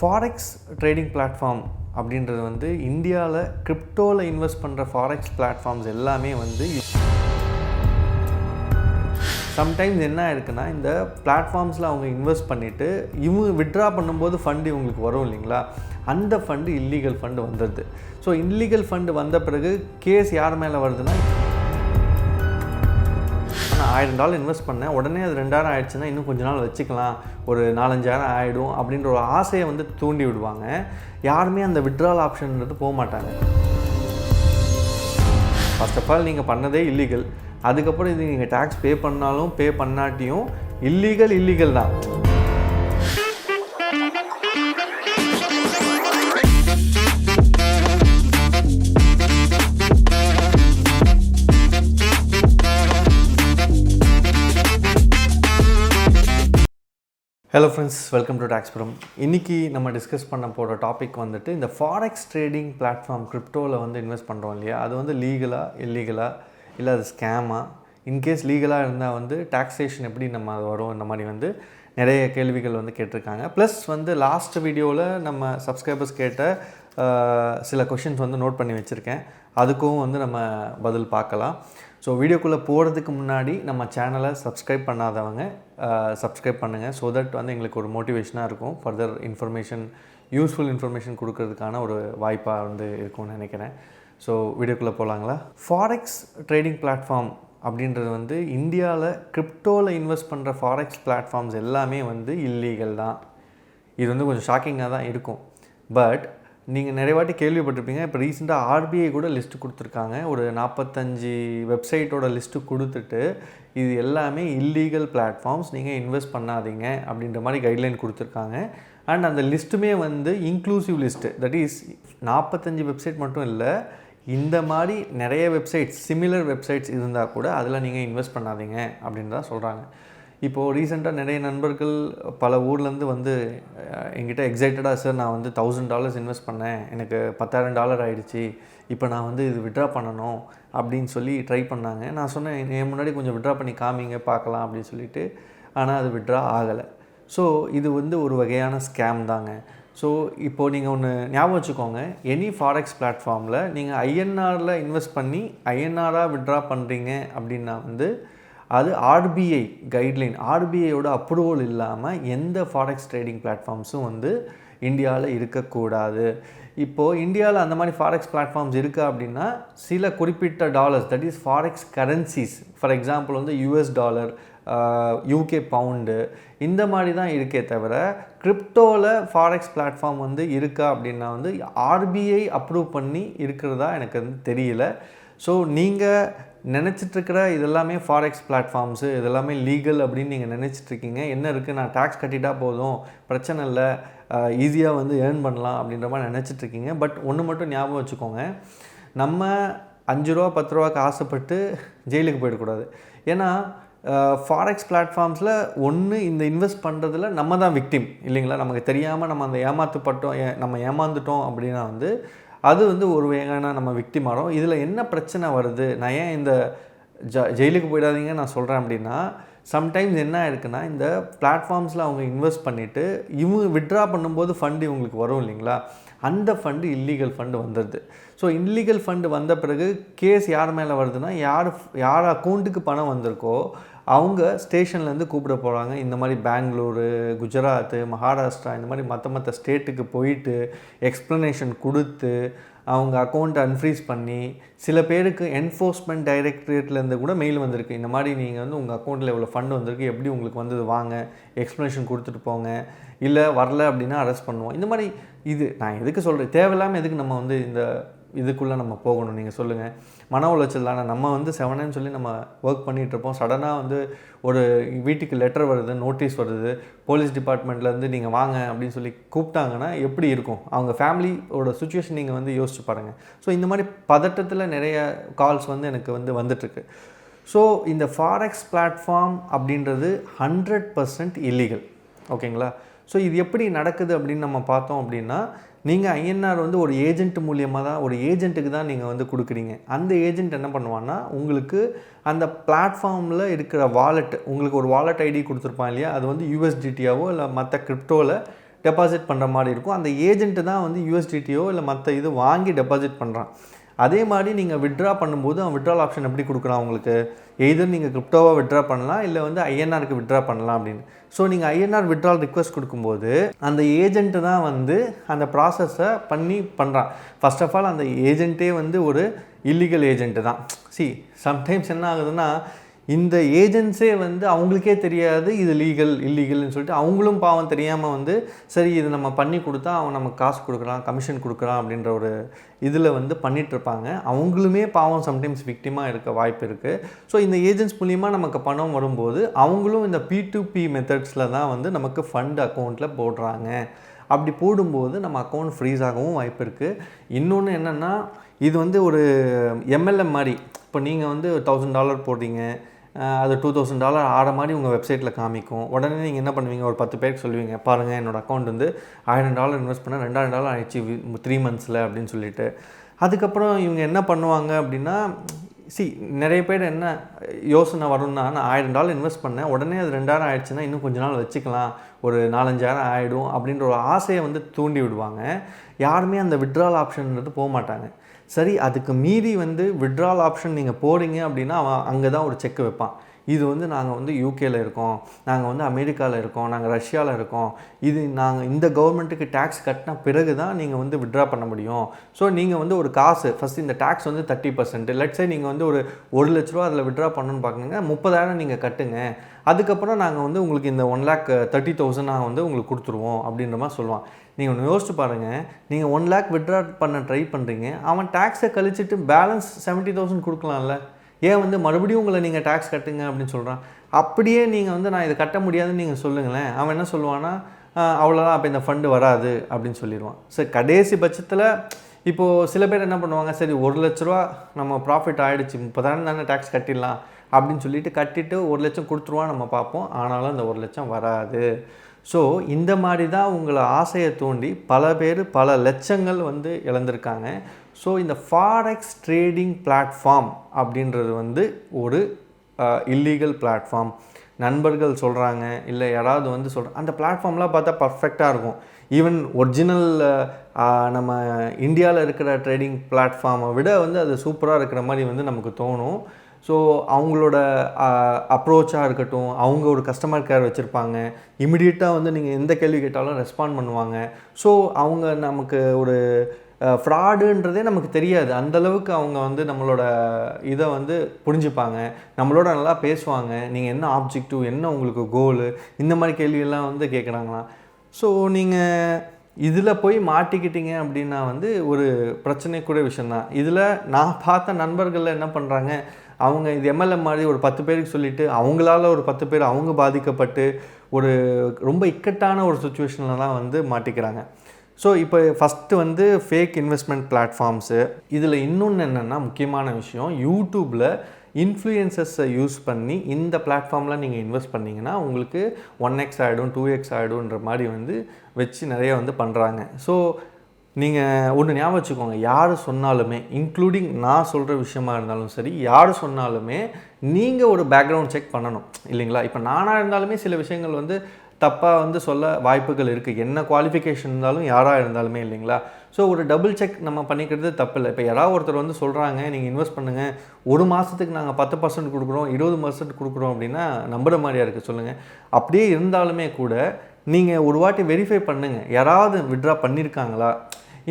Forex trading platform அப்படின்றது வந்து இந்தியாவில் கிரிப்டோவில் இன்வெஸ்ட் பண்ணுற ஃபாரெக்ஸ் பிளாட்ஃபார்ம்ஸ் எல்லாமே வந்து சம்டைம்ஸ் என்ன ஆயிருக்குன்னா, இந்த பிளாட்ஃபார்ம்ஸில் அவங்க இன்வெஸ்ட் பண்ணிவிட்டு இவங்க விட்ரா பண்ணும்போது ஃபண்டு இவங்களுக்கு வரும் இல்லைங்களா, அந்த ஃபண்டு இல்லீகல் ஃபண்டு வந்துடுது. ஸோ இல்லீகல் ஃபண்டு வந்த பிறகு கேஸ் யார் மேலே வருதுன்னா, நான் $1000 இன்வெஸ்ட் பண்ணேன், உடனே அது 2000 ஆகிடுச்சுன்னா இன்னும் கொஞ்ச நாள் வச்சுக்கலாம், ஒரு 4-5000 ஆகிடும் அப்படின்ற ஒரு ஆசையை வந்து தூண்டி விடுவாங்க. யாருமே அந்த விட்ரால் ஆப்ஷன்றது போக மாட்டாங்க. ஃபர்ஸ்ட் ஆஃப் ஆல் நீங்கள் பண்ணதே இல்லீகல். அதுக்கப்புறம் இது நீங்கள் டேக்ஸ் பே பண்ணாலும் பே பண்ணாட்டியும் இல்லீகல் தான். Hello friends, welcome to Taxpuram. இன்றைக்கி நம்ம டிஸ்கஸ் பண்ண போகிற டாபிக் வந்துட்டு இந்த ஃபாரெக்ஸ் ட்ரேடிங் பிளாட்ஃபார்ம் கிரிப்டோவில் வந்து இன்வெஸ்ட் பண்ணுறோம் இல்லையா, அது வந்து லீகலாக இல்லீகலாக இல்லை அது ஸ்கேமா, இன்கேஸ் லீகலாக இருந்தால் வந்து டாக்ஸேஷன் எப்படி நம்ம அது வரும், இந்த மாதிரி வந்து நிறைய கேள்விகள் வந்து கேட்டிருக்காங்க. ப்ளஸ் வந்து லாஸ்ட் வீடியோவில் நம்ம சப்ஸ்கிரைபர்ஸ் கேட்ட சில கொஷின்ஸ் வந்து நோட் பண்ணி வச்சுருக்கேன், அதுக்கும் வந்து நம்ம பதில் பார்க்கலாம். ஸோ வீடியோக்குள்ளே போகிறதுக்கு முன்னாடி நம்ம சேனலை சப்ஸ்கிரைப் பண்ணாதவங்க சப்ஸ்கிரைப் பண்ணுங்கள். ஸோ தட் வந்து எங்களுக்கு ஒரு மோட்டிவேஷனாக இருக்கும், ஃபர்தர் இன்ஃபர்மேஷன், யூஸ்ஃபுல் இன்ஃபர்மேஷன் கொடுக்கறதுக்கான ஒரு வாய்ப்பாக வந்து இருக்கும்னு நினைக்கிறேன். ஸோ வீடியோக்குள்ளே போகலாங்களா. ஃபாரெக்ஸ் ட்ரேடிங் பிளாட்ஃபார்ம் அப்படின்றது வந்து இந்தியாவில் கிரிப்டோவில் இன்வெஸ்ட் பண்ணுற ஃபாரெக்ஸ் பிளாட்ஃபார்ம்ஸ் எல்லாமே வந்து இல்லீகல் தான். இது வந்து கொஞ்சம் ஷாக்கிங்காக தான் இருக்கும். பட் நீங்கள் நிறைய வாட்டி கேள்விப்பட்டிருப்பீங்க, இப்போ ரீசெண்டாக ஆர்பிஐ கூட லிஸ்ட்டு கொடுத்துருக்காங்க. ஒரு 45 வெப்சைட்டோட லிஸ்ட்டு கொடுத்துட்டு இது எல்லாமே இல்லீகல் பிளாட்ஃபார்ம்ஸ், நீங்கள் இன்வெஸ்ட் பண்ணாதீங்க அப்படின்ற மாதிரி கைட்லைன் கொடுத்துருக்காங்க. அண்ட் அந்த லிஸ்ட்டுமே வந்து inclusive list, that is 45 website மட்டும் இல்லை, இந்த மாதிரி நிறைய வெப்சைட்ஸ், சிமிலர் வெப்சைட்ஸ் இருந்தால் கூட அதில் நீங்கள் இன்வெஸ்ட் பண்ணாதீங்க அப்படின்னு தான் சொல்கிறாங்க. இப்போது ரீசெண்டாக நிறைய நண்பர்கள் பல ஊர்லேருந்து வந்து என்கிட்ட எக்ஸைட்டடாக, சார் நான் வந்து $1000 இன்வெஸ்ட் பண்ணேன், எனக்கு $10,000 ஆகிடுச்சு, இப்போ நான் வந்து இது விட்ரா பண்ணணும் அப்படின்னு சொல்லி ட்ரை பண்ணாங்க. நான் சொன்னேன், என் முன்னாடி கொஞ்சம் விட்ரா பண்ணி காமிங்க பார்க்கலாம் அப்படின்னு சொல்லிட்டு. ஆனால் அது விட்ரா ஆகலை. ஸோ இது வந்து ஒரு வகையான ஸ்கேம் தாங்க. ஸோ இப்போது நீங்கள் ஒன்று ஞாபகம் வச்சுக்கோங்க, எனி ஃபாரெக்ஸ் பிளாட்ஃபார்மில் நீங்கள் ஐஎன்ஆரில் இன்வெஸ்ட் பண்ணி ஐஎன்ஆராக விட்ரா பண்ணுறீங்க அப்படின்னா வந்து அது ஆர்பிஐ கைட்லைன், ஆர்பிஐயோட அப்ரூவல் இல்லாமல் எந்த ஃபாரெக்ஸ் ட்ரேடிங் பிளாட்ஃபார்ம்ஸும் வந்து இந்தியாவில் இருக்கக்கூடாது. இப்போது இந்தியாவில் அந்த மாதிரி ஃபாரெக்ஸ் பிளாட்ஃபார்ம்ஸ் இருக்குது அப்படின்னா சில குறிப்பிட்ட dollars, that is forex currencies, for example வந்து யூஎஸ் டாலர், யூகே பவுண்டு, இந்த மாதிரி தான் இருக்கே தவிர கிரிப்டோவில் ஃபாரெக்ஸ் பிளாட்ஃபார்ம் வந்து இருக்கா அப்படின்னா வந்து ஆர்பிஐ அப்ரூவ் பண்ணி இருக்கிறதா எனக்கு வந்து தெரியல. ஸோ நீங்கள் நினச்சிட்ருக்கிற இதெல்லாமே ஃபாரெக்ஸ் பிளாட்ஃபார்ம்ஸு, இதெல்லாமே லீகல் அப்படின்னு நீங்கள் நினச்சிட்ருக்கீங்க. என்ன இருக்குது, நான் டேக்ஸ் கட்டிட்டா போதும், பிரச்சனை இல்லை, ஈஸியாக வந்து ஏர்ன் பண்ணலாம் அப்படின்ற மாதிரி நினச்சிட்ருக்கீங்க. பட் ஒன்று மட்டும் ஞாபகம் வச்சுக்கோங்க, நம்ம $5 $10 ஆசைப்பட்டு ஜெயிலுக்கு போயிடக்கூடாது. ஏன்னா ஃபாரெக்ஸ் பிளாட்ஃபார்ம்ஸில் ஒன்று இந்த இன்வெஸ்ட் பண்ணுறதுல நம்ம தான் விக்டிம் இல்லைங்களா, நமக்கு தெரியாமல் நம்ம அந்த நம்ம ஏமாந்துட்டோம் அப்படின்னா வந்து அது வந்து ஒரு வேகனா நம்ம விக்டிம் ஆகிறோம். இதில் என்ன பிரச்சனை வருது, நான் ஏன் இந்த ஜெயிலுக்கு போயிடாதீங்க நான் சொல்கிறேன் அப்படின்னா, சம்டைம்ஸ் என்ன ஆயிருக்குன்னா, இந்த பிளாட்ஃபார்ம்ஸில் அவங்க இன்வெஸ்ட் பண்ணிவிட்டு இவங்க விட்ரா பண்ணும்போது ஃபண்டு இவங்களுக்கு வரும் இல்லைங்களா, அந்த ஃபண்டு இல்லீகல் ஃபண்டு வந்துடுது. ஸோ இல்லீகல் ஃபண்டு வந்த பிறகு கேஸ் யார் மேலே வருதுன்னா, யார் அக்கௌண்ட்டுக்கு பணம் வந்திருக்கோ அவங்க ஸ்டேஷன்லேருந்து கூப்பிட போகிறாங்க. இந்த மாதிரி பெங்களூரு, குஜராத், மகாராஷ்டிரா, இந்த மாதிரி மற்ற ஸ்டேட்டுக்கு போயிட்டு எக்ஸ்ப்ளனேஷன் கொடுத்து அவங்க அக்கௌண்ட்டை அன்ஃப்ரீஸ் பண்ணி, சில பேருக்கு என்ஃபோர்ஸ்மெண்ட் டைரக்டரேட்லேருந்து கூட மெயில் வந்திருக்கு, இந்த மாதிரி நீங்கள் வந்து உங்கள் அக்கௌண்ட்டில் எவ்வளோ ஃபண்டு வந்திருக்கு, எப்படி உங்களுக்கு வந்தது, வாங்க எக்ஸ்ப்ளனேஷன் கொடுத்துட்டு போங்க, இல்லை வரல அப்படின்னா அரெஸ்ட் பண்ணுவோம். இந்த மாதிரி இது நான் எதுக்கு சொல்கிறேன், தேவையில்லாமல் எதுக்கு நம்ம வந்து இந்த இதுக்குள்ளே நம்ம போகணும், நீங்கள் சொல்லுங்கள். மன உளைச்சல் தானே. நம்ம வந்து 7 சொல்லி நம்ம ஒர்க் பண்ணிகிட்ருப்போம், சடனாக வந்து ஒரு வீட்டுக்கு லெட்டர் வருது, நோட்டீஸ் வருது, போலீஸ் டிபார்ட்மெண்ட்லேருந்து நீங்கள் வாங்க அப்படின்னு சொல்லி கூப்பிட்டாங்கன்னா எப்படி இருக்கும், அவங்க ஃபேமிலியோட சுச்சுவேஷன் நீங்கள் வந்து யோசிச்சு பாருங்கள். ஸோ இந்த மாதிரி பதட்டத்தில் நிறைய கால்ஸ் வந்து எனக்கு வந்து வந்துட்டுருக்கு. ஸோ இந்த ஃபாரெக்ஸ் பிளாட்ஃபார்ம் அப்படின்றது 100% இல்லீகல், ஓகேங்களா. ஸோ இது எப்படி நடக்குது அப்படின்னு நம்ம பார்த்தோம் அப்படின்னா, நீங்கள் ஐஎன்ஆர் வந்து ஒரு ஏஜென்ட் மூலியமாக தான், ஒரு ஏஜென்ட்டுக்கு தான் நீங்கள் வந்து கொடுக்குறீங்க. அந்த ஏஜென்ட் என்ன பண்ணுவான்னா, உங்களுக்கு அந்த பிளாட்ஃபார்மில் இருக்கிற வாலெட், உங்களுக்கு ஒரு வாலெட் ஐடி கொடுத்துருப்பான் இல்லையா, அது வந்து யூஎஸ்டிடியாவோ இல்லை மற்ற கிரிப்டோவில் டெபாசிட் பண்ணுற மாதிரி இருக்கும். அந்த ஏஜென்ட்டு தான் வந்து யூஎஸ்டிடியோ இல்லை மற்ற இது வாங்கி டெபாசிட் பண்ணுறான். அதே மாதிரி நீங்கள் வித்ட்ரா பண்ணும்போது அவன் வித்ட்ரால் ஆப்ஷன் எப்படி கொடுக்குறான் உங்களுக்கு, எய்தர் நீங்கள் கிரிப்டோவாக வித்ட்ரா பண்ணலாம் இல்லை வந்து ஐஎன்ஆருக்கு வித்ட்ரா பண்ணலாம் அப்படின்னு. ஸோ நீங்கள் ஐஎன்ஆர் வித்ட்ரால் ரிக்வெஸ்ட் கொடுக்கும்போது அந்த ஏஜென்ட்டு தான் வந்து அந்த ப்ராசஸை பண்ணுறான். ஃபர்ஸ்ட் ஆஃப் ஆல் அந்த ஏஜென்ட்டே வந்து ஒரு இல்லீகல் ஏஜென்ட்டு தான். சம்டைம்ஸ் என்ன ஆகுதுன்னா, இந்த ஏஜென்ட்ஸே வந்து அவங்களுக்கே தெரியாது இது லீகல் இல்லீகல்னு சொல்லிட்டு அவங்களும் பாவம் தெரியாமல் வந்து சரி இது நம்ம பண்ணி கொடுத்தா அவன் நமக்கு காசு கொடுக்குறான், கமிஷன் கொடுக்குறான் அப்படின்ற ஒரு இதில் வந்து பண்ணிகிட்ருப்பாங்க. அவங்களுமே பாவம் சம்டைம்ஸ் விக்டிமாக இருக்க வாய்ப்பு இருக்குது. ஸோ இந்த ஏஜென்ட்ஸ் மூலிமா நமக்கு பணம் வரும்போது அவங்களும் இந்த P2P மெத்தட்ஸில் தான் வந்து நமக்கு ஃபண்ட் அக்கௌண்ட்டில் போடுறாங்க. அப்படி போடும்போது நம்ம அக்கௌண்ட் ஃப்ரீஸ் ஆகவும் வாய்ப்பு இருக்குது. இன்னொன்று என்னென்னா, இது வந்து ஒரு MLM மாதிரி. இப்போ நீங்கள் வந்து $1000 போடுறீங்க, அது $2000 ஆற மாதிரி உங்கள் வெப்சைட்டில் காமிக்கும். உடனே நீங்கள் என்ன பண்ணுவீங்க, ஒரு 10 பேருக்கு சொல்லுவீங்க, பாருங்கள் என்னோடய அக்கௌண்ட் வந்து $1000 இன்வெஸ்ட் பண்ண $2000 ஆயிடுச்சு 3 monthsல அப்படின்னு சொல்லிட்டு. அதுக்கப்புறம் இவங்க என்ன பண்ணுவாங்க அப்படின்னா, நிறைய பேர் என்ன யோசனை வரும்னா, நான் $1000 இன்வெஸ்ட் பண்ணேன், உடனே அது 2000 ஆயிடுச்சுன்னா இன்னும் கொஞ்ச நாள் வச்சுக்கலாம், ஒரு 4-5000 ஆகிடும் அப்படின்ற ஒரு ஆசையை வந்து தூண்டி விடுவாங்க. யாருமே அந்த வித்ட்ரால் ஆப்ஷன்ன்றது போக மாட்டாங்க. சரி, அதுக்கு மீறி வந்து வித்ட்ரால் ஆப்ஷன் நீங்கள் போகிறீங்க அப்படின்னா அவன் அங்கே தான் ஒரு செக் வைப்பான். இது வந்து நாங்கள் வந்து யூகேல இருக்கோம், நாங்கள் வந்து அமெரிக்காவில் இருக்கோம், நாங்கள் ரஷ்யாவில் இருக்கோம், இது நாங்கள் இந்த கவர்மெண்ட்டுக்கு டேக்ஸ் கட்டின பிறகு தான் நீங்கள் வந்து வித்ட்ரா பண்ண முடியும். ஸோ நீங்கள் வந்து ஒரு காசு ஃபஸ்ட்டு இந்த டேக்ஸ் வந்து 30%, லெட்ஸே நீங்கள் வந்து ஒரு 1 லட்ச ரூபா அதில் வித்ட்ரா பண்ணணும்னு பார்க்குறீங்க, 30,000 நீங்கள் கட்டுங்க, அதுக்கப்புறம் நாங்கள் வந்து உங்களுக்கு இந்த 1,30,000 நான் வந்து உங்களுக்கு கொடுத்துருவோம் அப்படின்ற மாதிரி சொல்லுவான். நீங்கள் ஒன்று யோசிச்சு பாருங்கள், நீங்கள் 1 lakh வித்ட்ரா பண்ண ட்ரை பண்ணுறீங்க, அவன் டேக்ஸை கழிச்சிட்டு பேலன்ஸ் 70,000 கொடுக்கலாம்ல, ஏன் வந்து மறுபடியும் உங்களை நீங்கள் டேக்ஸ் கட்டுங்க அப்படின்னு சொல்கிறான். அப்படியே நீங்கள் வந்து நான் இதை கட்ட முடியாதுன்னு நீங்கள் சொல்லுங்களேன், அவன் என்ன சொல்லுவான்னா, அவ்வளோதான், அப்போ இந்த ஃபண்டு வராது அப்படின்னு சொல்லிடுவான். சரி, கடைசி பட்சத்தில் இப்போது சில பேர் என்ன பண்ணுவாங்க, சரி 1 லட்ச ரூபா நம்ம ப்ராஃபிட் ஆகிடுச்சு, 30,000 தானே டேக்ஸ் கட்டிடலாம் அப்படின்னு சொல்லிட்டு கட்டிட்டு 1 லட்சம் கொடுத்துருவான் நம்ம பார்ப்போம். ஆனாலும் அந்த 1 லட்சம் வராது. ஸோ இந்த மாதிரி தான் உங்களை ஆசையை தூண்டி பல பேர் பல லட்சங்கள் வந்து இழந்திருக்காங்க. ஸோ இந்த ஃபாரெக்ஸ் ட்ரேடிங் பிளாட்ஃபார்ம் அப்படின்றது வந்து ஒரு இல்லீகல் பிளாட்ஃபார்ம். நண்பர்கள் சொல்கிறாங்க, இல்லை யாராவது வந்து சொல்கிறாங்க, அந்த பிளாட்ஃபார்ம்லாம் பார்த்தா பர்ஃபெக்டாக இருக்கும். ஈவன் ஒரிஜினல் நம்ம இந்தியாவில் இருக்கிற ட்ரேடிங் பிளாட்ஃபார்மை விட வந்து அது சூப்பராக இருக்கிற மாதிரி வந்து நமக்கு தோணும். ஸோ அவங்களோட அப்ரோச்சாக இருக்கட்டும், அவங்க ஒரு கஸ்டமர் கேர் வச்சுருப்பாங்க, இமிடியேட்டாக வந்து நீங்கள் எந்த கேள்வி கேட்டாலும் ரெஸ்பாண்ட் பண்ணுவாங்க. ஸோ அவங்க நமக்கு ஒரு ஃப்ராடுன்றதே நமக்கு தெரியாது, அந்தளவுக்கு அவங்க வந்து நம்மளோட இதை வந்து புரிஞ்சுப்பாங்க, நம்மளோட நல்லா பேசுவாங்க. நீங்கள் என்ன ஆப்ஜெக்டிவ், என்ன உங்களுக்கு கோலு, இந்த மாதிரி கேள்வியெல்லாம் வந்து கேட்குறாங்களாம். ஸோ நீங்கள் இதில் போய் மாட்டிக்கிட்டீங்க அப்படின்னா வந்து ஒரு பிரச்சனைக்குரிய விஷயந்தான். இதில் நான் பார்த்த நண்பர்களில் என்ன பண்ணுறாங்க, அவங்க இது MLM மாதிரி ஒரு 10 பேருக்கு சொல்லிவிட்டு அவங்களால ஒரு 10 பேர் அவங்க பாதிக்கப்பட்டு ஒரு ரொம்ப இக்கட்டான ஒரு சுச்சுவேஷனில் தான் வந்து மாட்டிக்கிறாங்க. ஸோ இப்போ ஃபஸ்ட்டு வந்து ஃபேக் இன்வெஸ்ட்மெண்ட் பிளாட்ஃபார்ம்ஸு. இதில் இன்னொன்று என்னென்னா முக்கியமான விஷயம், யூடியூப்பில் இன்ஃப்ளூயன்சஸை யூஸ் பண்ணி இந்த பிளாட்ஃபார்மில் நீங்கள் இன்வெஸ்ட் பண்ணிங்கன்னா உங்களுக்கு 1x ஆகிடும் 2x ஆகிடும்ன்ற மாதிரி வந்து வச்சு நிறைய வந்து பண்ணுறாங்க. ஸோ நீங்கள் ஒன்று ஞாபகம் வச்சுக்கோங்க, யார் சொன்னாலுமே, இன்க்ளூடிங் நான் சொல்கிற விஷயமா இருந்தாலும் சரி, யார் சொன்னாலுமே நீங்கள் ஒரு பேக்ரவுண்ட் செக் பண்ணணும் இல்லைங்களா. இப்போ நானாக இருந்தாலுமே சில விஷயங்கள் வந்து தப்பாக வந்து சொல்ல வாய்ப்புகள் இருக்குது, என்ன குவாலிஃபிகேஷன் இருந்தாலும் யாராக இருந்தாலுமே இல்லைங்களா. ஸோ ஒரு டபுள் செக் நம்ம பண்ணிக்கிறது தப்பு இல்லை. இப்போ யாராவது ஒருத்தர் வந்து சொல்கிறாங்க நீங்கள் இன்வெஸ்ட் பண்ணுங்கள், ஒரு மாதத்துக்கு நாங்கள் 10% கொடுக்குறோம் 20% கொடுக்குறோம் அப்படின்னா நம்புகிற மாதிரியா இருக்குது சொல்லுங்கள். அப்படியே இருந்தாலுமே கூட நீங்கள் ஒரு வாட்டி வெரிஃபை பண்ணுங்கள், யாராவது வித்ட்ரா பண்ணியிருக்காங்களா.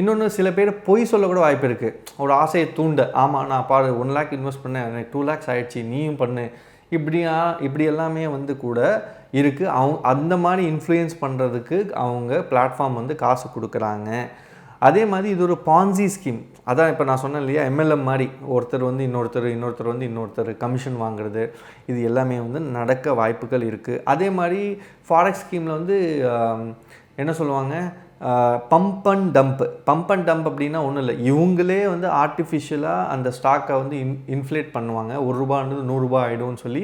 இன்னொன்று சில பேர் பொய் சொல்லக்கூட வாய்ப்பு இருக்குது, ஒரு ஆசையை தூண்ட, ஆமாம் நான் பாரு 1 lakh இன்வெஸ்ட் பண்ணேன், எனக்கு 2 lakhs ஆகிடுச்சு, நீயும் பண்ணு, இப்படி எல்லாமே வந்து கூட இருக்குது. அந்த மாதிரி இன்ஃப்ளூயன்ஸ் பண்ணுறதுக்கு அவங்க பிளாட்ஃபார்ம் வந்து காசு கொடுக்குறாங்க. அதே மாதிரி இது ஒரு பான்சி ஸ்கீம். அதான் இப்போ நான் சொன்னேன் இல்லையா, MLM மாதிரி ஒருத்தர் வந்து இன்னொருத்தர் கமிஷன் வாங்குறது, இது எல்லாமே வந்து நடக்க வாய்ப்புகள் இருக்குது. அதே மாதிரி ஃபாரெக்ஸ் ஸ்கீமில் வந்து என்ன சொல்லுவாங்க, பம்ப் அண்ட் டம்ப் அப்படின்னா ஒன்றும் இல்லை, இவங்களே வந்து ஆர்டிஃபிஷியலாக அந்த ஸ்டாக்கை வந்து இன்ஃப்ளேட் பண்ணுவாங்க. ₹1 100 ஆகிடும்னு சொல்லி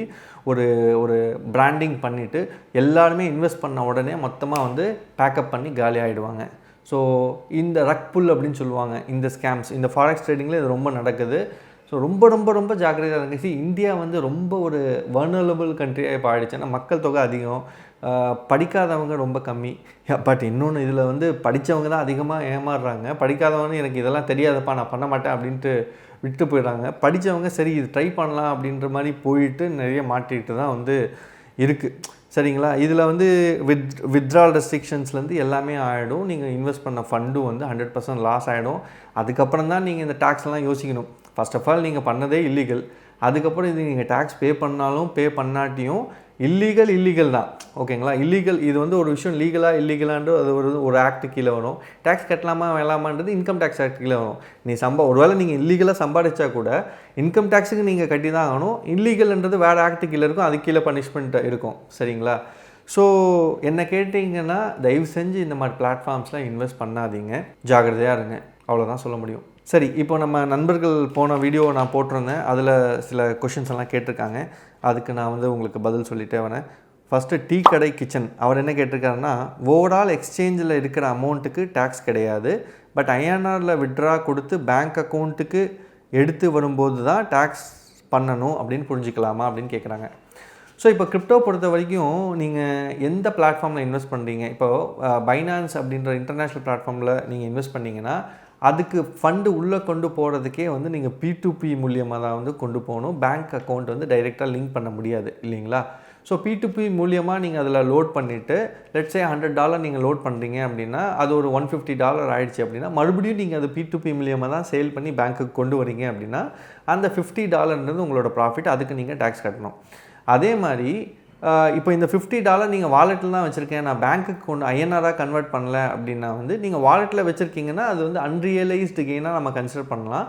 ஒரு பிராண்டிங் பண்ணிவிட்டு எல்லாருமே இன்வெஸ்ட் பண்ண உடனே மொத்தமாக வந்து பேக்கப் பண்ணி காலி ஆகிடுவாங்க. ஸோ இந்த ரக் புல் அப்படின்னு சொல்லுவாங்க, இந்த ஸ்கேம்ஸ் இந்த ஃபாரெக்ஸ் ட்ரேடிங்கில் இது ரொம்ப நடக்குது. ஸோ ரொம்ப ஜாக்கிரதையாக இருங்க. இந்தியா வந்து ரொம்ப ஒரு வர்னரபிள் கண்ட்ரியாக இப்போ ஆகிடுச்சு. ஏன்னா மக்கள் தொகை அதிகம், படிக்காதவங்க ரொம்ப கம்மி. பட் இன்னொன்று இதில் வந்து படித்தவங்க தான் அதிகமாக ஏமாறுறாங்க. படிக்காதவங்க எனக்கு இதெல்லாம் தெரியாதப்பா நான் பண்ண மாட்டேன் அப்படின்ட்டு விட்டு போயிடுறாங்க. படித்தவங்க சரி இது ட்ரை பண்ணலாம் அப்படின்ற மாதிரி போயிட்டு நிறைய மாட்டிகிட்டு தான் வந்து இருக்குது. சரிங்களா? இதில் வந்து வித்ட்ரால் ரெஸ்ட்ரிக்ஷன்ஸ்லேருந்து எல்லாமே ஆகிடும். நீங்கள் இன்வெஸ்ட் பண்ண ஃபண்டும் வந்து 100% லாஸ் ஆகிடும். அதுக்கப்புறம் தான் நீங்கள் இந்த டேக்ஸ்லாம் யோசிக்கணும். ஃபர்ஸ்ட் ஆஃப் ஆல் நீங்கள் பண்ணதே இல்லீகல். அதுக்கப்புறம் இது நீங்கள் டேக்ஸ் பே பண்ணாலும் பே பண்ணாட்டியும் இல்லீகல் தான். ஓகேங்களா? இல்லீகல் இது வந்து ஒரு விஷயம் லீகலாக இல்லீகலான்றது அது ஒரு ஆக்ட் கீழே வரும். டேக்ஸ் கட்டலாமா வேணாமான்றது இன்கம் டேக்ஸ் ஆக்ட் கீழே வரும். நீ ஒருவேளை நீங்கள் இல்லீகலாக சம்பாதிச்சா கூட இன்கம் டேக்ஸுக்கு நீங்கள் கட்டி தான் ஆகணும். இல்லீகல்ன்றது வேறு ஆக்ட் கீழே இருக்கும், அது கீழே பனிஷ்மெண்ட் இருக்கும். சரிங்களா? ஸோ என்ன கேட்டிங்கன்னா தயவு செஞ்சு இந்த மாதிரி பிளாட்ஃபார்ம்ஸ்லாம் இன்வெஸ்ட் பண்ணாதீங்க, ஜாகிரதையாக இருங்க. அவ்வளோதான் சொல்ல முடியும். சரி, இப்போ நம்ம நண்பர்கள் போன வீடியோவை நான் போட்டிருந்தேன். அதில் சில கொஷின்ஸ் எல்லாம் கேட்டிருக்காங்க. அதுக்கு நான் வந்து உங்களுக்கு பதில் சொல்லிட்டே வரேன். ஃபஸ்ட்டு டீ கடை கிச்சன் அவர் என்ன கேட்டிருக்காருன்னா, ஓவரால் எக்ஸ்சேஞ்சில் இருக்கிற அமௌண்ட்டுக்கு டேக்ஸ் கிடையாது, பட் ஐஎன்ஆரில் விட்ரா கொடுத்து பேங்க் அக்கௌண்ட்டுக்கு எடுத்து வரும்போது தான் டேக்ஸ் பண்ணணும் அப்படின்னு புரிஞ்சுக்கலாமா அப்படின்னு கேட்குறாங்க. ஸோ இப்போ கிரிப்டோ பொறுத்த வரைக்கும் நீங்கள் எந்த பிளாட்ஃபார்மில் இன்வெஸ்ட் பண்ணுறீங்க? இப்போது பைனான்ஸ் அப்படின்ற இன்டர்நேஷ்னல் பிளாட்ஃபார்மில் நீங்கள் இன்வெஸ்ட் பண்ணிங்கன்னா அதுக்கு ஃபண்டு உள்ளே கொண்டு போகிறதுக்கே வந்து நீங்கள் P2P மூலியமாக தான் வந்து கொண்டு போகணும். பேங்க் அக்கௌண்ட் வந்து டைரெக்டாக லிங்க் பண்ண முடியாது இல்லைங்களா? ஸோ P2P மூலியமாக நீங்கள் அதில் லோட் பண்ணிவிட்டு லெட்ஸே $100 நீங்கள் லோட் பண்ணுறீங்க அப்படின்னா அது ஒரு $150 ஆகிடுச்சு அப்படின்னா மறுபடியும் நீங்கள் அது P2P மூலியமாக தான் சேல் பண்ணி பேங்க்குக்கு கொண்டு வரீங்க அப்படின்னா அந்த $50 உங்களோட ப்ராஃபிட், அதுக்கு நீங்கள் டேக்ஸ் கட்டணும். அதே மாதிரி இப்போ இந்த $50 நீங்கள் வாலெட்டில் தான் வச்சுருக்கேன், நான் பேங்க்குக்கு கொண்டு ஐஎன்ஆராக கன்வெர்ட் பண்ணல அப்படின்னா வந்து நீங்கள் வாலெட்டில் வச்சுருக்கீங்கன்னா அது வந்து அன்ரியலைஸ்டு கெயினாக நம்ம கன்சிடர் பண்ணலாம்.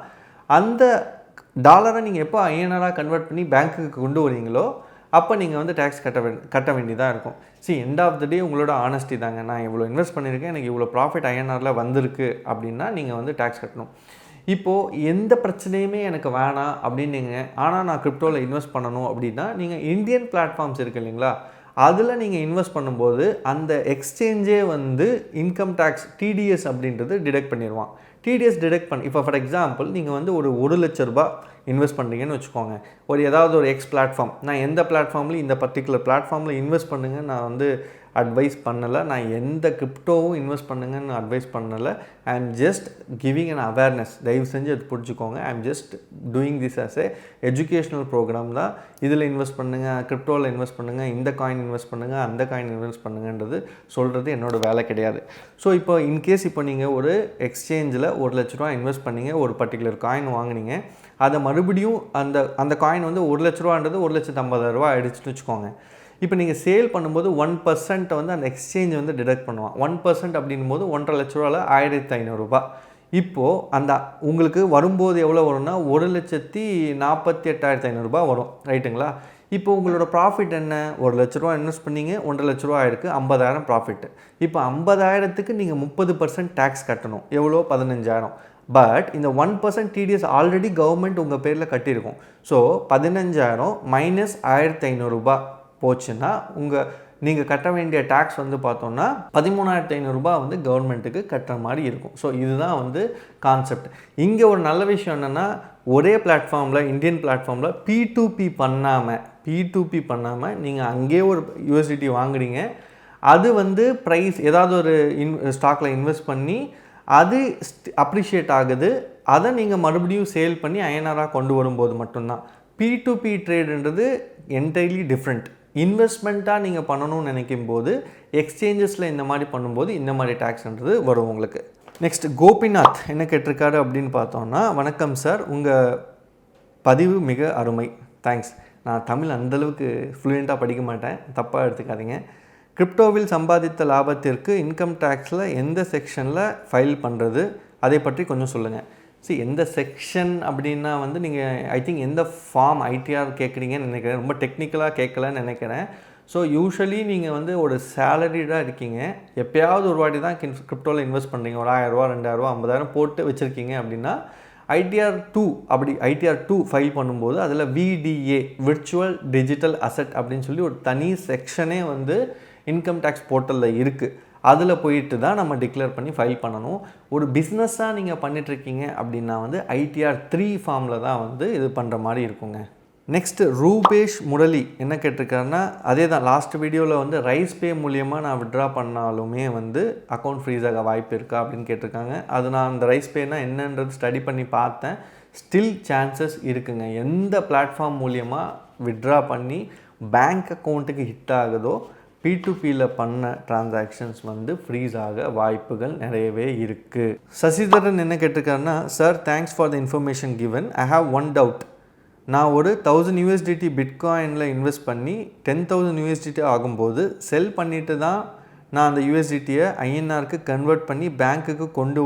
அந்த டாலரை நீங்கள் எப்போ ஐஎன்ஆராக கன்வெர்ட் பண்ணி பேங்க்குக்கு கொண்டு வரீங்களோ அப்போ நீங்கள் வந்து டேக்ஸ் கட்ட வேண்டியதாக இருக்கும். எண்ட் ஆஃப் த டே உங்களோட ஆனஸ்டி தாங்க. நான் இவ்வளோ இன்வெஸ்ட் பண்ணியிருக்கேன், எனக்கு இவ்வளோ ப்ராஃபிட் ஐஎன்ஆரில் வந்திருக்கு அப்படின்னா நீங்கள் வந்து டேக்ஸ் கட்டணும். இப்போது எந்த பிரச்சனையுமே எனக்கு வேணாம் அப்படின்னு நீங்கள் ஆனால் நான் கிரிப்டோவில் இன்வெஸ்ட் பண்ணணும் அப்படின்னா நீங்கள் இந்தியன் பிளாட்ஃபார்ம்ஸ் இருக்குது இல்லைங்களா, அதில் நீங்கள் இன்வெஸ்ட் பண்ணும்போது அந்த எக்ஸ்சேஞ்சே வந்து இன்கம் டேக்ஸ் டிடிஎஸ் அப்படின்றது டிடெக்ட் பண்ணிடுவான். டிடிஎஸ் டிடெக்ட் இப்போ ஃபார் எக்ஸாம்பிள் நீங்கள் வந்து ஒரு ₹1,00,000 இன்வெஸ்ட் பண்ணுறீங்கன்னு வச்சுக்கோங்க. ஏதாவது ஒரு எக்ஸ் பிளாட்ஃபார்ம், நான் எந்த பிளாட்ஃபார்ம்லையும் இந்த பர்டிகுலர் பிளாட்ஃபார்மில் இன்வெஸ்ட் பண்ணுங்க நான் வந்து அட்வைஸ் பண்ணலை, நான் எந்த கிரிப்டோவும் இன்வெஸ்ட் பண்ணுங்கன்னு அட்வைஸ் பண்ணலை. I am just giving an awareness. தயவு செஞ்சு அது புரிஞ்சுக்கோங்க. I am just doing this as a educational program தான். இதில் இன்வெஸ்ட் பண்ணுங்கள், கிரிப்டோவில் இன்வெஸ்ட் பண்ணுங்கள், இந்த காயின் இன்வெஸ்ட் பண்ணுங்கள், அந்த காயின் இன்வெஸ்ட் பண்ணுங்கன்றது சொல்கிறது என்னோடய வேலை கிடையாது. ஸோ இப்போ இன்கேஸ் இப்போ நீங்கள் ஒரு எக்ஸ்சேஞ்சில் ₹1,00,000 இன்வெஸ்ட் பண்ணிங்க, ஒரு பர்டிகுலர் காயின் வாங்கினீங்க, அதை மறுபடியும் அந்த காயின் வந்து ₹1,00,000ன்றது ₹1,50,000 ஆகிடுச்சுன்னு வச்சுக்கோங்க. இப்போ நீங்கள் சேல் பண்ணும்போது 1% வந்து அந்த எக்ஸ்சேஞ்ச் வந்து டிடெக்ட் பண்ணுவான். 1% அப்படின்போது ₹1,50,000 ₹1,500. இப்போது அந்த உங்களுக்கு வரும்போது எவ்வளோ வரும்னா ₹1,48,500 வரும். ரைட்டுங்களா? இப்போ உங்களோட ப்ராஃபிட் என்ன? ₹1,00,000 இன்வெஸ்ட் பண்ணிங்க, ₹1,50,000 ஆயிருக்கு, 50,000 ப்ராஃபிட். இப்போ 50,000க்கு நீங்கள் 30% டேக்ஸ் கட்டணும். எவ்வளோ? 15,000. பட் இந்த 1% டிடிஎஸ் ஆல்ரெடி கவர்மெண்ட் உங்கள் பேரில் கட்டியிருக்கும். ஸோ 15,000 மைனஸ் ₹1,500 போச்சுன்னா நீங்கள் கட்ட வேண்டிய டேக்ஸ் வந்து பார்த்தோன்னா ₹13,500 வந்து கவர்மெண்ட்டுக்கு கட்டுற மாதிரி இருக்கும். ஸோ இதுதான் வந்து கான்செப்ட். இங்கே ஒரு நல்ல விஷயம் என்னென்னா, ஒரே பிளாட்ஃபார்மில் இந்தியன் பிளாட்ஃபார்மில் P2P பண்ணாமல் நீங்கள் அங்கேயே ஒரு USDT வாங்குறீங்க, அது வந்து ப்ரைஸ் ஏதாவது ஒரு ஸ்டாக்கில் இன்வெஸ்ட் பண்ணி அது அப்ரிஷியேட் ஆகுது, அதை நீங்கள் மறுபடியும் சேல் பண்ணி ஐஎன்ஆராக கொண்டு வரும்போது மட்டும்தான். P2P ட்ரேடுன்றது entirely different. இன்வெஸ்ட்மெண்ட்டாக நீங்கள் பண்ணணும்னு நினைக்கும் போது எக்ஸ்சேஞ்சஸில் இந்த மாதிரி பண்ணும்போது இந்த மாதிரி டேக்ஸ்ன்றது வரும் உங்களுக்கு. நெக்ஸ்ட் கோபிநாத் என்ன கேட்டிருக்காரு அப்படின்னு பார்த்தோன்னா, வணக்கம் சார், உங்கள் பதிவு மிக அருமை, தேங்க்ஸ். நான் தமிழ் அந்தளவுக்கு ஃப்ளூயண்ட்டாக படிக்க மாட்டேன், தப்பாக எடுத்துக்காதீங்க. கிரிப்டோவில் சம்பாதித்த லாபத்திற்கு இன்கம் டேக்ஸில் எந்த செக்ஷனில் ஃபைல் பண்ணுறது, அதை பற்றி கொஞ்சம் சொல்லுங்கள். எந்த செக்ஷன் அப்படின்னா வந்து நீங்கள் ஐ திங்க் எந்த ஃபார்ம் ஐடிஆர் கேட்குறீங்கன்னு நினைக்கிறேன், ரொம்ப டெக்னிக்கலாக கேட்கலன்னு நினைக்கிறேன். ஸோ யூஸ்வலி நீங்கள் வந்து ஒரு சேலரிடாக இருக்கீங்க, எப்போயாவது ஒரு வாட்டி தான் கிரிப்டோவில் இன்வெஸ்ட் பண்ணுறீங்க, ஒரு ₹1,000 ₹2,000 50,000 போட்டு வச்சுருக்கீங்க அப்படின்னா ஐடிஆர் 2 ஃபைல் பண்ணும்போது அதில் VDA விர்ச்சுவல் டிஜிட்டல் அசெட் அப்படின்னு சொல்லி ஒரு தனி செக்ஷனே வந்து இன்கம் டேக்ஸ் போர்ட்டலில் இருக்குது. அதில் போயிட்டு தான் நம்ம டிக்ளேர் பண்ணி ஃபைல் பண்ணணும். ஒரு பிஸ்னஸாக நீங்கள் பண்ணிகிட்ருக்கீங்க அப்படின்னா வந்து ITR 3 ஃபார்மில் தான் வந்து இது பண்ணுற மாதிரி இருக்குங்க. நெக்ஸ்ட்டு ரூபேஷ் முரளி என்ன கேட்டிருக்காருன்னா, அதே தான் லாஸ்ட் வீடியோவில் வந்து ரைஸ் பே மூலியமாக நான் விட்ரா பண்ணாலுமே வந்து அக்கௌண்ட் ஃப்ரீஸ் ஆக வாய்ப்பு இருக்கா அப்படின்னு கேட்டிருக்காங்க. அது நான் அந்த ரைஸ் பேனா என்னன்றது ஸ்டடி பண்ணி பார்த்தேன். ஸ்டில் சான்சஸ் இருக்குங்க. எந்த பிளாட்ஃபார்ம் மூலியமாக விட்ரா பண்ணி பேங்க் அக்கௌண்ட்டுக்கு ஹிட் ஆகுதோ P2Pயில் பண்ண டிரான்சாக்ஷன்ஸ் வந்து ஃப்ரீஸ் ஆக வாய்ப்புகள் நிறையவே இருக்குது. சசிதரன் என்ன கேட்டிருக்காருன்னா, sir thanks for the information given. I have one doubt. நான் ஒரு 1000 USDT பிட்காயினில் இன்வெஸ்ட் பண்ணி 10,000 USDT ஆகும்போது செல் பண்ணிவிட்டு தான் நான் அந்த USDTயை INRக்கு கன்வெர்ட் பண்ணி பேங்க்குக்கு கொண்டு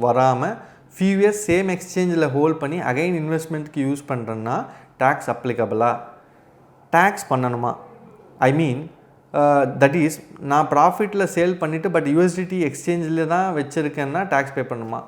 வராமல் ஃபியூ இயர்ஸ் சேம் எக்ஸ்சேஞ்சில் ஹோல்ட் பண்ணி அகைன் இன்வெஸ்ட்மெண்ட்டுக்கு யூஸ் பண்ணுறேன்னா டேக்ஸ் அப்ளிகபிளா? டேக்ஸ் பண்ணணுமா? ஐ மீன் தட் இஸ் நான் ப்ராஃபிட்டில் சேல் பண்ணிவிட்டு பட் USDT எக்ஸ்சேஞ்சில் தான் வச்சுருக்கேன்னா டேக்ஸ் பே பண்ணுமா?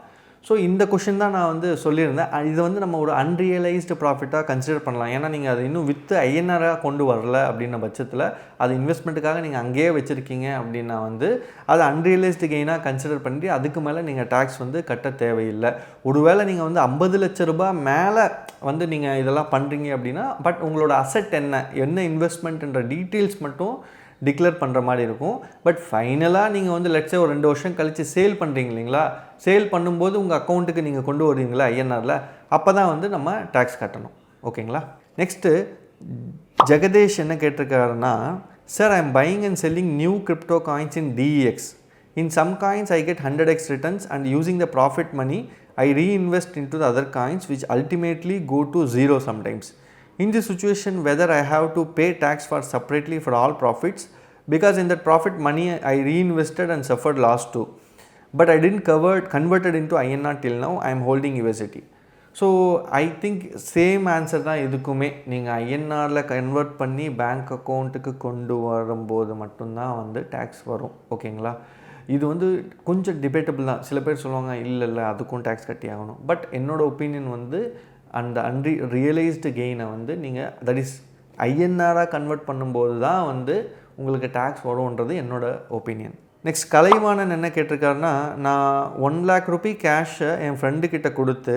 ஸோ இந்த கொஷின் தான் நான் வந்து சொல்லியிருந்தேன். இது வந்து நம்ம ஒரு அன்ரியலைஸ்டு ப்ராஃபிட்டாக கன்சிடர் பண்ணலாம். ஏன்னா நீங்கள் அதை இன்னும் விற்று INRாக கொண்டு வரல அப்படின்ன பட்சத்தில் அது இன்வெஸ்ட்மெண்ட்டுக்காக நீங்கள் அங்கேயே வச்சுருக்கீங்க அப்படின்னா வந்து அது அன்ரியலைஸ்டு கெயினாக கன்சிடர் பண்ணி அதுக்கு மேலே நீங்கள் டேக்ஸ் வந்து கட்ட தேவையில்லை. ஒருவேளை நீங்கள் வந்து 50 லட்ச ரூபாய் மேலே வந்து நீங்கள் இதெல்லாம் பண்ணுறீங்க அப்படின்னா பட் உங்களோட அசெட் என்ன இன்வெஸ்ட்மெண்ட்ன்ற டீட்டெயில்ஸ் மட்டும் டிக்ளேர் பண்ணுற மாதிரி இருக்கும். பட் ஃபைனலாக நீங்கள் வந்து லெட்ஸே ஒரு 2 வருஷம் கழித்து சேல் பண்ணுறீங்க இல்லைங்களா, சேல் பண்ணும்போது உங்கள் அக்கௌண்ட்டுக்கு நீங்கள் கொண்டு வருவீங்களா INRல, அப்போ தான் வந்து நம்ம டேக்ஸ் கட்டணும். ஓகேங்களா. நெக்ஸ்ட்டு ஜெகதேஷ் என்ன கேட்டிருக்காருன்னா, sir I am buying and selling new crypto coins in DEX. In some coins I get 100x returns and using the profit money I reinvest into the other coins which ultimately go to zero sometimes. In this situation, whether I have to pay tax for separately for all profits, because in that profit money I reinvested and suffered loss too, but I didn't convert it into INR till now. I am holding USDT. So I think same answer தான் இதுக்குமே. நீங்கள் INRல convert பண்ணி bank அக்கௌண்ட்டுக்கு கொண்டு வரும்போது மட்டும்தான் வந்து tax வரும். ஓகேங்களா. இது வந்து கொஞ்சம் டிபேட்டபிள் தான். சில பேர் சொல்லுவாங்க இல்லை அதுக்கும் டேக்ஸ் கட்டி ஆகணும். பட் என்னோட ஒப்பீனியன் வந்து அந்த ரியலைஸ்டு கெயினை வந்து நீங்கள் தட் இஸ் INRாக கன்வெர்ட் பண்ணும்போது தான் வந்து உங்களுக்கு டேக்ஸ் வரும்ன்றது என்னோட ஒப்பீனியன். நெக்ஸ்ட் கலைவாணன் என்ன கேட்டிருக்காருன்னா, நான் 1 lakh ரூபி கேஷை என் ஃப்ரெண்டுக்கிட்ட கொடுத்து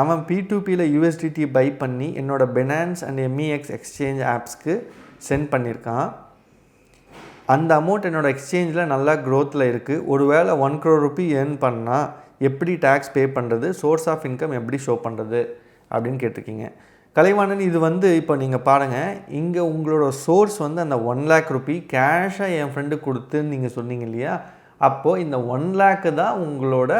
அவன் P2Pயில் USDT பை பண்ணி என்னோட Binance அண்ட் MEX எக்ஸ்சேஞ்ச் ஆப்ஸ்க்கு சென்ட் பண்ணியிருக்கான். அந்த அமௌண்ட் என்னோடய எக்ஸ்சேஞ்சில் நல்லா க்ரோத்தில் இருக்குது. ஒரு வேளை 1 crore ரூபி ஏர்ன் பண்ணால் எப்படி டேக்ஸ் பே பண்ணுறது, சோர்ஸ் ஆஃப் இன்கம் எப்படி ஷோ பண்ணுறது அப்படின்னு கேட்டிருக்கீங்க. கலைவாணன், இது வந்து இப்போ நீங்கள் பாருங்கள், இங்கே உங்களோட சோர்ஸ் வந்து அந்த 1 lakh ரூபி கேஷாக என் ஃப்ரெண்டு கொடுத்துன்னு நீங்கள் சொன்னீங்க இல்லையா, அப்போது இந்த 1 lakh தான் உங்களோட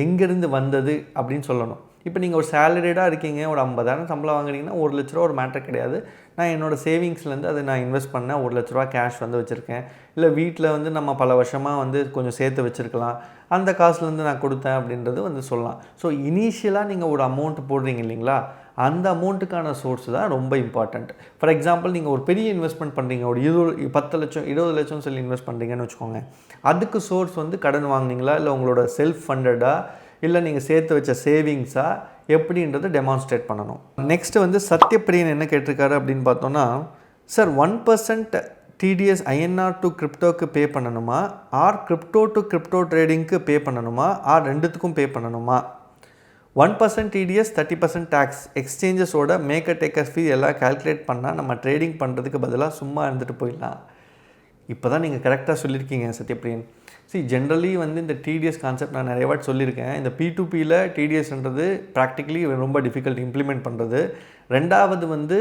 எங்கேருந்து வந்தது அப்படின்னு சொல்லணும். இப்போ நீங்கள் ஒரு சேலரிடாக இருக்கீங்க, ஒரு 50,000 சம்பளம் வாங்குறீங்கன்னா 1 லட்ச ரூபா ஒரு மேட்டர் கிடையாது. நான் என்னோடய சேவிங்ஸ்லேருந்து அதை நான் இன்வெஸ்ட் பண்ணேன், 1 லட்ச ரூபா கேஷ் வந்து வச்சுருக்கேன். இல்லை வீட்டில் வந்து நம்ம பல வருஷமாக வந்து கொஞ்சம் சேர்த்து வச்சுருக்கலாம், அந்த காசுலேருந்து நான் கொடுத்தேன் அப்படின்றது வந்து சொல்லலாம். ஸோ இனிஷியலாக நீங்கள் ஒரு அமௌண்ட் போடுறீங்க இல்லைங்களா, அந்த அமௌண்ட்டுக்கான சோர்ஸ் தான் ரொம்ப இம்பார்ட்டண்ட். ஃபார் எக்ஸாம்பிள் நீங்கள் ஒரு பெரிய இன்வெஸ்ட்மெண்ட் பண்ணுறீங்க, ஒரு 10 லட்சம் 20 லட்சம் சொல்லி இன்வெஸ்ட் பண்ணுறீங்கன்னு வச்சுக்கோங்க. அதுக்கு சோர்ஸ் வந்து கடன் வாங்கினீங்களா, இல்லை உங்களோட செல்ஃப் ஃபண்டடாக, இல்லை நீங்கள் சேர்த்து வச்ச சேவிங்ஸாக எப்படின்றது டெமான்ஸ்ட்ரேட் பண்ணணும். நெக்ஸ்ட்டு வந்து சத்யப்பிரியன் என்ன கேட்டிருக்காரு அப்படின்னு பார்த்தோன்னா, சார் 1% TDS INR டு கிரிப்டோக்கு பே பண்ணணுமா, ஆர் கிரிப்டோ டு கிரிப்டோ ட்ரேடிங்க்கு பே பண்ணணுமா, ஆர் ரெண்டுத்துக்கும் பே பண்ணணுமா? 1% TDS 30% டேக்ஸ் எக்ஸ்சேஞ்சஸோட மேக்கர் டேக்கர் ஃபீ எல்லாம் கால்குலேட் பண்ணால் நம்ம ட்ரேடிங் பண்ணுறதுக்கு பதிலாக சும்மா இருந்துட்டு போயிடலாம். இப்போ தான் நீங்கள் கரெக்டாக சொல்லியிருக்கீங்க சத்யப்பிரியன். ஜென்ரலி வந்து இந்த TDS கான்செப்ட் நான் நிறைய வாட்டி சொல்லியிருக்கேன். இந்த P2Pயில் TDSன்றது ப்ராக்டிக்கலி ரொம்ப டிஃபிகல்ட் இம்ப்ளிமெண்ட் பண்ணுறது. ரெண்டாவது வந்து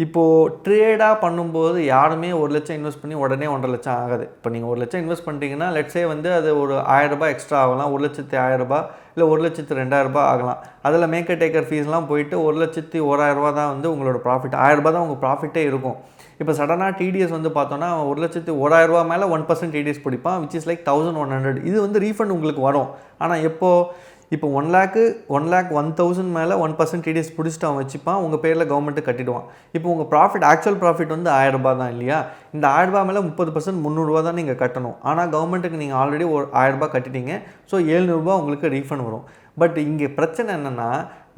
இப்போது ட்ரேடாக பண்ணும்போது யாருமே 1 லட்சம் இன்வெஸ்ட் பண்ணி உடனே 1.5 லட்சம் ஆகாது. இப்போ நீங்கள் 1 லட்சம் இன்வெஸ்ட் பண்ணுறீங்கன்னா லெட்ஸே வந்து அது ஒரு 1000 ரூபாய் எக்ஸ்ட்ரா ஆகலாம், 1,10,000 ரூபாய் இல்லை 1,02,000 ரூபாய் ஆகலாம். அதில் மேக்கர் டேக்கர் ஃபீஸ்லாம் போயிட்டு 1,01,000 ரூபா தான் வந்து உங்களோட ப்ராஃபிட், 1000 ரூபாய் தான் உங்கள் ப்ராஃபிட்டே இருக்கும். இப்போ சடனாக TDS வந்து பார்த்தோன்னா 1,01,000 ரூபா மேலே 1% TDS பிடிப்பான், விச் இஸ் லைக் 1,100. இது வந்து ரீஃபண்ட் உங்களுக்கு வரும். ஆனால் இப்போ 1 lakh 1,01,000 மேலே 1% TDS பிடிச்சிட்டு அவன் வச்சுப்பான், உங்கள் பேரில் கவர்மெண்ட்டு கட்டிடுவான். இப்போ உங்கள் ப்ராஃபிட் ஆக்சுவல் ப்ராஃபிட் வந்து 1000 ரூபா தான் இல்லையா, இந்த 1000 ரூபா மேலே 30% 300 ரூபா தான் நீங்கள் கட்டணும். ஆனால் கவர்மெண்ட்டுக்கு நீங்கள் ஆல்ரெடி ஒரு 1000 ரூபா கட்டிட்டீங்க, ஸோ 700 ரூபா உங்களுக்கு ரீஃபண்ட் வரும். பட் இங்கே பிரச்சனை என்னென்னா,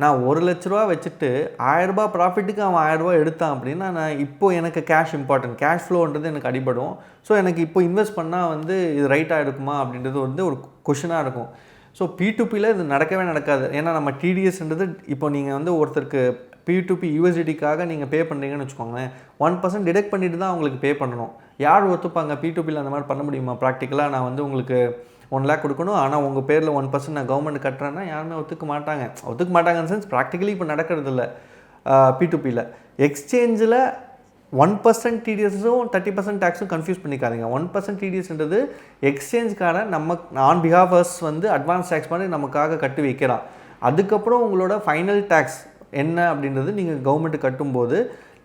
நான் 1,00,000 ரூபா வச்சுட்டு 1000 ரூபாய் ப்ராஃபிட்டுக்கு அவன் 1000 ரூபாய் எடுத்தான் அப்படின்னா, நான் இப்போது எனக்கு கேஷ் இம்பார்ட்டன்ட், கேஷ் ஃப்ளோன்றது எனக்கு அடிபடும். ஸோ எனக்கு இப்போ இன்வெஸ்ட் பண்ணால் வந்து இது ரைட்டாக இருக்குமா அப்படின்றது வந்து ஒரு கொஷனாக இருக்கும். ஸோ P2Pயில் இது நடக்கவே நடக்காது. ஏன்னா நம்ம TDSன்றது இப்போ நீங்கள் வந்து ஒருத்தருக்கு P2P USDTக்காக நீங்கள் பே பண்ணுறீங்கன்னு வச்சுக்கோங்களேன், 1% டிடெக்ட் பண்ணிட்டு தான் அவங்களுக்கு பே பண்ணணும். யார் ஒத்துப்பாங்க? P2Pயில் அந்த மாதிரி பண்ண முடியுமா? ப்ராக்டிக்கலாக நான் வந்து உங்களுக்கு 1 lakh கொடுக்கணும், ஆனால் உங்கள் பேரில் 1% நான் கவர்மெண்ட் கட்டுறேன்னா யாருமே ஒத்துக்க மாட்டாங்கன்னு சென்ஸ் ப்ராக்டிக்கலி இப்போ நடக்கிறது இல்லை. P2Pயில் எக்ஸ்சேஞ்சில் 1% TDSஸும் 30% டேக்ஸும் கன்ஃபியூஸ் பண்ணிக்காதீங்க. 1% TDSன்றது எக்ஸ்சேஞ்சுக்கான நம்ம ஆன் பிஹாஃப் அஸ் வந்து அட்வான்ஸ் டேக்ஸ் மாதிரி நமக்காக கட்டி வைக்கிறான். அதுக்கப்புறம் உங்களோட ஃபைனல் டேக்ஸ் என்ன அப்படின்றது நீங்கள் கவர்மெண்ட்டு கட்டும்போது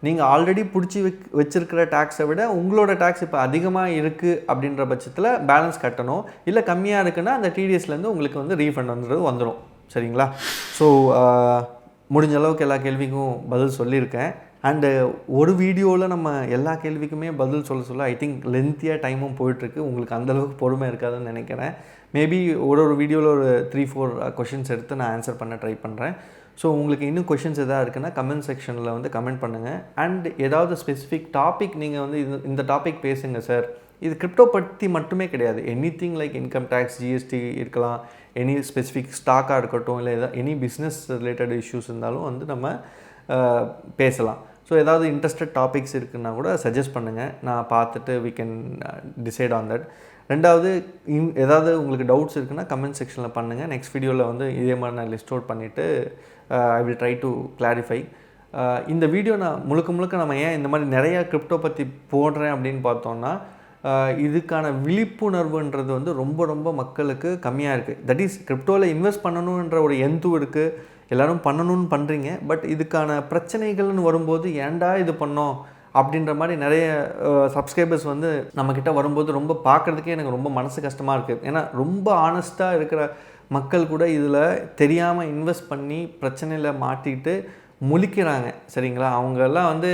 நீங்கள் ஆல்ரெடி பிடிச்சி வச்சிருக்கிற டேக்ஸை விட உங்களோட டேக்ஸ் இப்போ அதிகமாக இருக்குது அப்படின்ற பட்சத்தில் பேலன்ஸ் கட்டணும். இல்லை கம்மியாக இருக்குன்னா அந்த TDSலேருந்து உங்களுக்கு வந்து ரீஃபண்ட் வந்துடும். சரிங்களா? ஸோ முடிஞ்ச அளவுக்கு எல்லா கேள்விக்கும் பதில் சொல்லியிருக்கேன். அண்டு ஒரு வீடியோவில் நம்ம எல்லா கேள்விக்குமே பதில் சொல்ல ஐ திங்க் லென்த்தியாக டைமும் போயிட்டுருக்கு. உங்களுக்கு அந்தளவுக்கு பொறுமை இருக்காதுன்னு நினைக்கிறேன். மேபி ஒரு வீடியோவில் ஒரு 3-4 கொஷின்ஸ் எடுத்து நான் ஆன்சர் பண்ண ட்ரை பண்ணுறேன். ஸோ உங்களுக்கு இன்னும் கொஷின்ஸ் எதாவது இருக்குன்னா கமெண்ட் செக்ஷனில் வந்து கமெண்ட் பண்ணுங்கள். அண்ட் ஏதாவது ஸ்பெசிஃபிக் டாபிக் நீங்கள் வந்து இந்த டாபிக் பேசுங்க சார், இது கிரிப்டோ பற்றி மட்டுமே கிடையாது, anything like income tax, GST இருக்கலாம், எனி ஸ்பெசிஃபிக் ஸ்டாக்காக இருக்கட்டும், இல்லை எனி பிஸ்னஸ் ரிலேட்டட் இஷ்யூஸ் இருந்தாலும் வந்து நம்ம பேசலாம். ஸோ ஏதாவது இன்ட்ரெஸ்டட் டாபிக்ஸ் இருக்குன்னா கூட சஜஸ்ட் பண்ணுங்கள், நான் பார்த்துட்டு we can decide on that. ரெண்டாவது ஏதாவது உங்களுக்கு டவுட்ஸ் இருக்குன்னா கமெண்ட் செக்ஷனில் பண்ணுங்கள். நெக்ஸ்ட் வீடியோவில் வந்து இதே மாதிரி நான் லிஸ்ட் அவுட் பண்ணிவிட்டு I will try to clarify. இந்த வீடியோ நான் முழுக்க நம்ம ஏன் இந்த மாதிரி நிறையா கிரிப்டோ பற்றி போடுறேன் அப்படின்னு பார்த்தோன்னா, இதுக்கான விழிப்புணர்வுன்றது வந்து ரொம்ப மக்களுக்கு கம்மியாக இருக்குது. தட் இஸ் கிரிப்டோவில் இன்வெஸ்ட் பண்ணணுன்ற ஒரு எந்தும் இருக்குது, எல்லோரும் பண்ணணும்னு பண்ணுறீங்க. பட் இதுக்கான பிரச்சனைகள்னு வரும்போது ஏன்டா இது பண்ணோம் அப்படின்ற மாதிரி நிறைய சப்ஸ்கிரைபர்ஸ் வந்து நம்மக்கிட்ட வரும்போது ரொம்ப பார்க்குறதுக்கே எனக்கு ரொம்ப மனசு கஷ்டமாக இருக்குது. ஏன்னா ரொம்ப ஆனஸ்ட்டாக இருக்கிற மக்கள் கூட இதில் தெரியாமல் இன்வெஸ்ட் பண்ணி பிரச்சனையில் மாட்டிக்கிட்டு முழிக்கிறாங்க. சரிங்களா? அவங்கெல்லாம் வந்து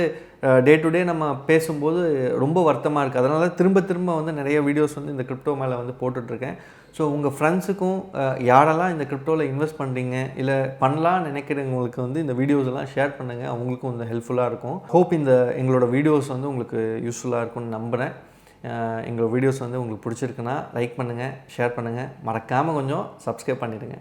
டே டு டே நம்ம பேசும்போது ரொம்ப வருத்தமாக இருக்குது. அதனால திரும்ப வந்து நிறைய வீடியோஸ் வந்து இந்த கிரிப்டோ மேலே வந்து போட்டுட்ருக்கேன். ஸோ உங்கள் ஃப்ரெண்ட்ஸுக்கும் யாரெல்லாம் இந்த கிரிப்டோவில் இன்வெஸ்ட் பண்ணுறீங்க இல்லை பண்ணலான்னு நினைக்கிறவங்களுக்கு வந்து இந்த வீடியோஸ் எல்லாம் ஷேர் பண்ணுங்கள், அவங்களுக்கும் வந்து ஹெல்ப்ஃபுல்லாக இருக்கும். ஹோப் எங்களோட வீடியோஸ் வந்து உங்களுக்கு யூஸ்ஃபுல்லாக இருக்கும்னு நம்புகிறேன். எங்களோட வீடியோஸ் வந்து உங்களுக்கு பிடிச்சிருக்குன்னா லைக் பண்ணுங்கள், ஷேர் பண்ணுங்கள், மறக்காமல் கொஞ்சம் சப்ஸ்கிரைப் பண்ணிடுங்க.